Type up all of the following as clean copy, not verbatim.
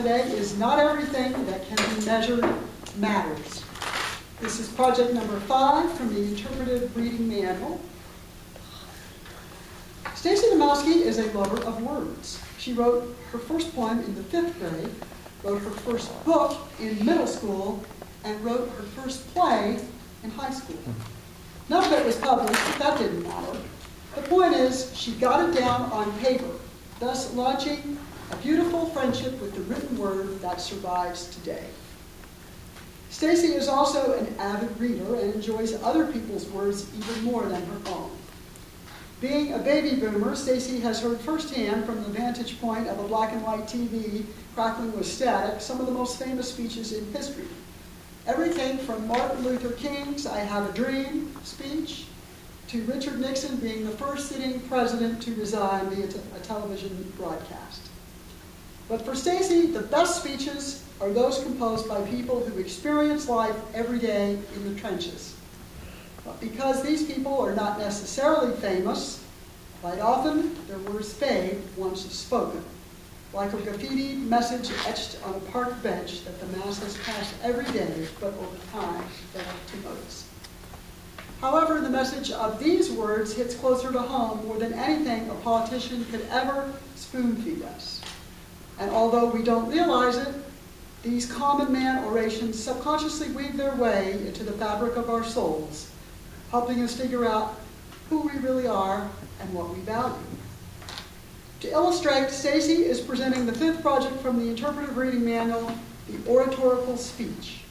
today is Not Everything That Can Be Measured Matters. This is project number 5 from the Interpretive Reading Manual. Stacy Domowski is a lover of words. She wrote her first poem in the 5th grade, wrote her first book in middle school, and wrote her first play in high school. None of it was published, but that didn't matter. The point is, she got it down on paper, thus launching a beautiful friendship with the written word that survives today. Stacy is also an avid reader and enjoys other people's words even more than her own. Being a baby boomer, Stacy has heard firsthand from the vantage point of a black and white TV crackling with static some of the most famous speeches in history. Everything from Martin Luther King's I Have a Dream speech to Richard Nixon being the first sitting president to resign via a television broadcast. But for Stacy, the best speeches are those composed by people who experience life every day in the trenches. But because these people are not necessarily famous, quite often their words fade once spoken, like a graffiti message etched on a park bench that the masses pass every day, but over time fail to notice. However, the message of these words hits closer to home more than anything a politician could ever spoon-feed us. And although we don't realize it, these common man orations subconsciously weave their way into the fabric of our souls, helping us figure out who we really are and what we value. To illustrate, Stacy is presenting the 5th project from the Interpretive Reading Manual, the oratorical speech.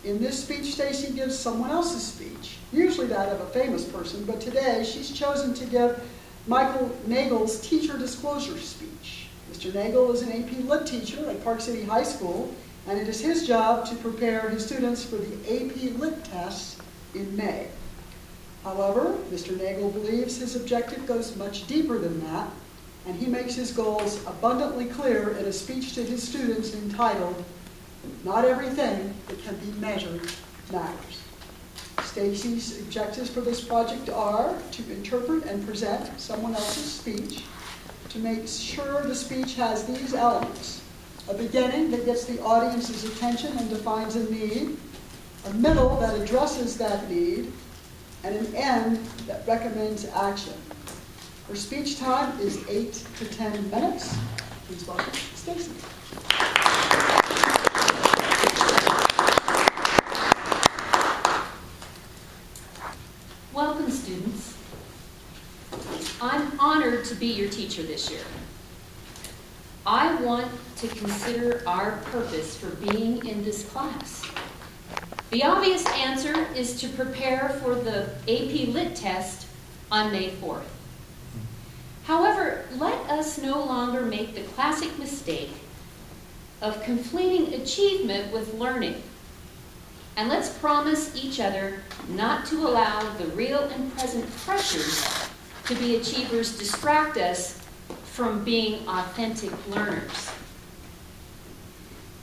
In this speech, Stacy gives someone else's speech, usually that of a famous person, but today she's chosen to give Michael Nagel's teacher disclosure speech. Mr. Nagel is an AP Lit teacher at Park City High School, and it is his job to prepare his students for the AP Lit tests in May. However, Mr. Nagel believes his objective goes much deeper than that, and he makes his goals abundantly clear in a speech to his students entitled, Not Everything That Can Be Measured Matters. Stacy's objectives for this project are to interpret and present someone else's speech, to make sure the speech has these elements: a beginning that gets the audience's attention and defines a need, a middle that addresses that need, and an end that recommends action. Her speech time is 8 to 10 minutes. Please welcome Stacy. Welcome, students. I'm honored to be your teacher this year. I want to consider our purpose for being in this class. The obvious answer is to prepare for the AP Lit test on May 4th. However, let us no longer make the classic mistake of conflating achievement with learning. And let's promise each other not to allow the real and present pressures to be achievers distract us from being authentic learners.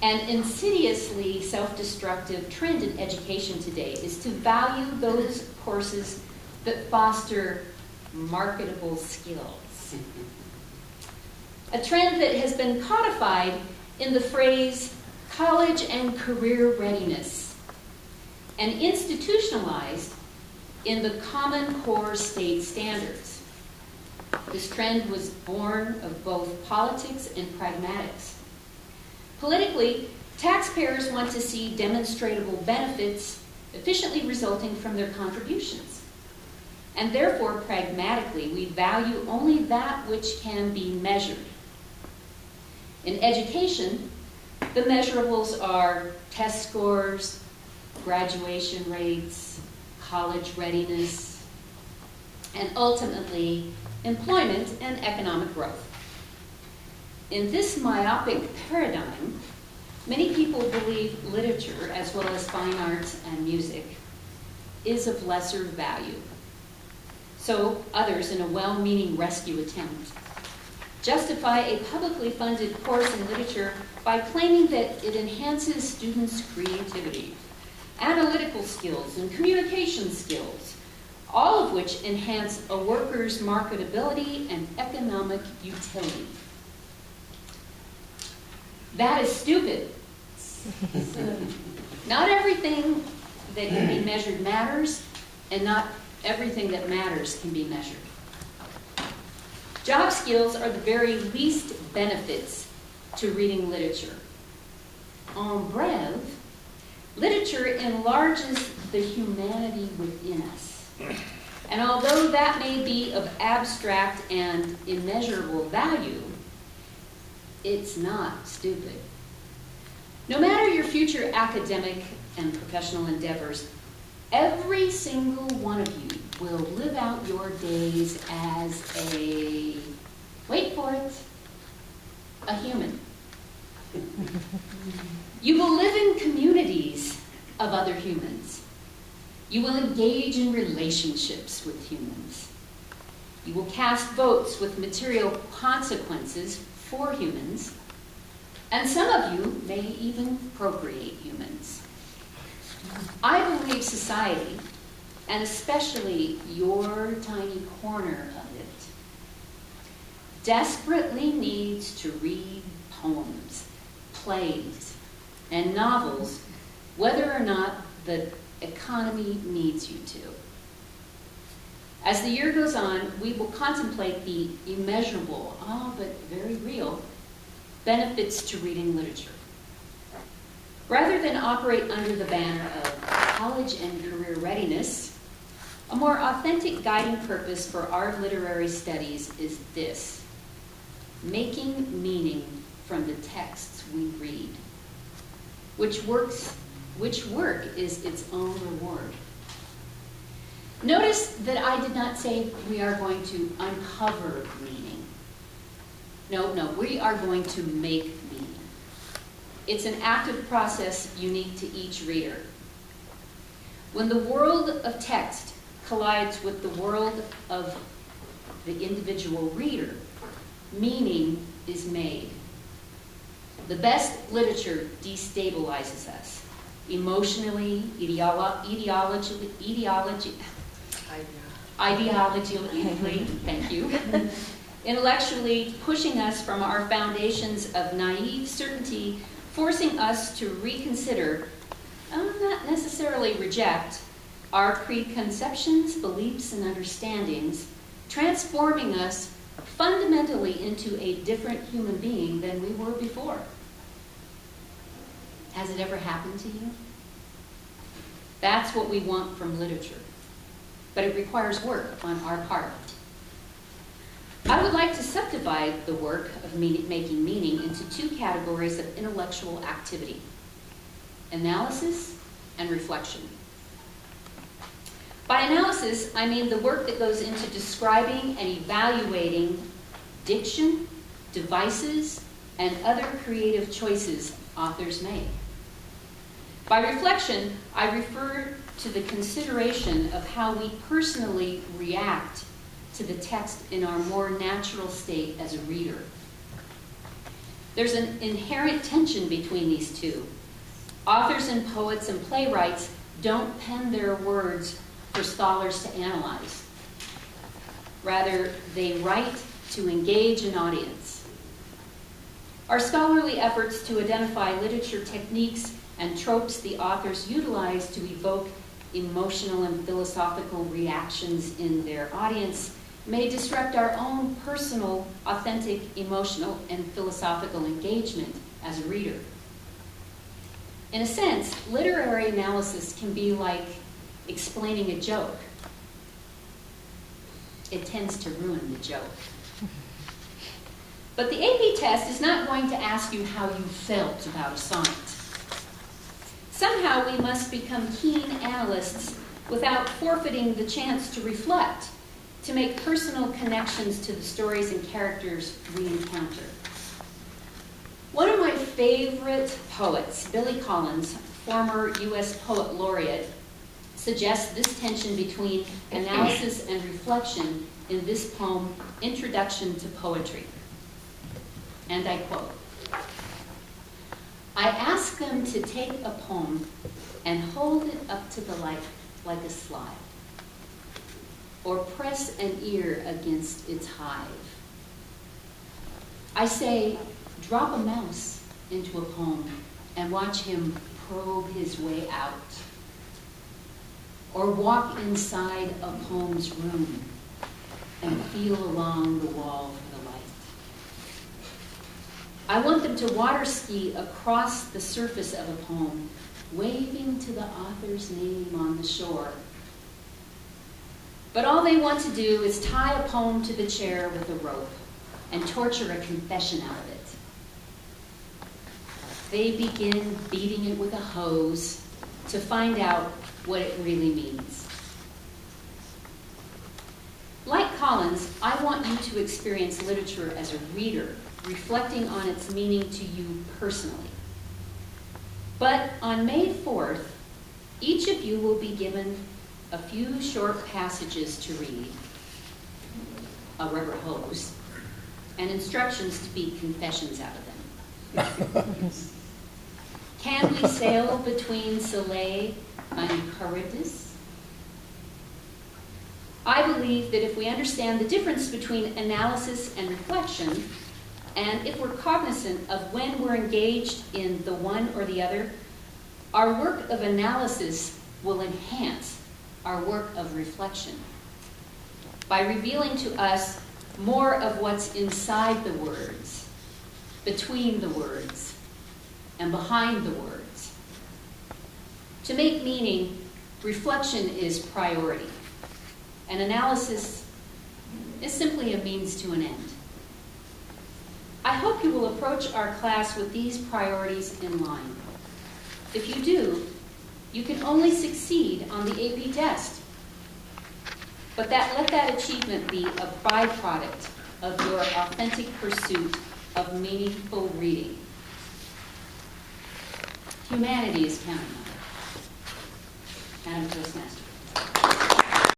An insidiously self-destructive trend in education today is to value those courses that foster marketable skills. A trend that has been codified in the phrase college and career readiness and institutionalized in the Common Core state standards. This trend was born of both politics and pragmatics. Politically, taxpayers want to see demonstrable benefits efficiently resulting from their contributions. And therefore, pragmatically, we value only that which can be measured. In education, the measurables are test scores, graduation rates, college readiness, and ultimately, employment and economic growth. In this myopic paradigm, many people believe literature, as well as fine arts and music, is of lesser value. So others, in a well-meaning rescue attempt, justify a publicly funded course in literature by claiming that it enhances students' creativity, analytical skills, and communication skills, all of which enhance a worker's marketability and economic utility. That is stupid. Not everything that can be measured matters, and not everything that matters can be measured. Job skills are the very least benefits to reading literature. En bref, literature enlarges the humanity within us. And although that may be of abstract and immeasurable value, it's not stupid. No matter your future academic and professional endeavors, every single one of you will live out your days as a, wait for it, a human. You will live in communities of other humans. You will engage in relationships with humans. You will cast votes with material consequences for humans, and some of you may even procreate humans. I believe society, and especially your tiny corner of it, desperately needs to read poems, plays, and novels, whether or not the economy needs you to. As the year goes on, we will contemplate the immeasurable, but very real, benefits to reading literature. Rather than operate under the banner of college and career readiness, a more authentic guiding purpose for our literary studies is this: making meaning from the texts we read, which work is its own reward. Notice that I did not say we are going to uncover meaning. No, we are going to make meaning. It's an active process unique to each reader. When the world of text collides with the world of the individual reader, meaning is made. The best literature destabilizes us. Emotionally, ideologically, thank you. Intellectually, pushing us from our foundations of naive certainty, forcing us to reconsider, not necessarily reject, our preconceptions, beliefs, and understandings, transforming us fundamentally into a different human being than we were before. Has it ever happened to you? That's what we want from literature, but it requires work on our part. I would like to subdivide the work of making meaning into two categories of intellectual activity: analysis and reflection. By analysis, I mean the work that goes into describing and evaluating diction, devices, and other creative choices authors make. By reflection, I refer to the consideration of how we personally react to the text in our more natural state as a reader. There's an inherent tension between these two. Authors and poets and playwrights don't pen their words for scholars to analyze. Rather, they write to engage an audience. Our scholarly efforts to identify literature techniques and tropes the authors utilize to evoke emotional and philosophical reactions in their audience may disrupt our own personal, authentic, emotional, and philosophical engagement as a reader. In a sense, literary analysis can be like explaining a joke. It tends to ruin the joke. But the AP test is not going to ask you how you felt about a sonnet. Somehow we must become keen analysts without forfeiting the chance to reflect, to make personal connections to the stories and characters we encounter. One of my favorite poets, Billy Collins, former U.S. Poet Laureate, suggests this tension between analysis and reflection in this poem, Introduction to Poetry. And I quote, "I ask them to take a poem and hold it up to the light like a slide, or press an ear against its hive. I say, drop a mouse into a poem and watch him probe his way out. Or walk inside a poem's room and feel along the wall for the light. I want them to water ski across the surface of a poem, waving to the author's name on the shore. But all they want to do is tie a poem to the chair with a rope and torture a confession out of it. They begin beating it with a hose to find out what it really means. Like Collins, I want you to experience literature as a reader, reflecting on its meaning to you personally. But on May 4th, each of you will be given a few short passages to read, a rubber hose, and instructions to beat confessions out of them. Can we sail between Soleil and Charybdis? I believe that if we understand the difference between analysis and reflection, and if we're cognizant of when we're engaged in the one or the other, our work of analysis will enhance our work of reflection by revealing to us more of what's inside the words, between the words, and behind the words. To make meaning, reflection is priority, and analysis is simply a means to an end. I hope you will approach our class with these priorities in mind. If you do, you can only succeed on the AP test. But let that achievement be a byproduct of your authentic pursuit of meaningful reading. Humanity is counting on it. Madam Toastmaster.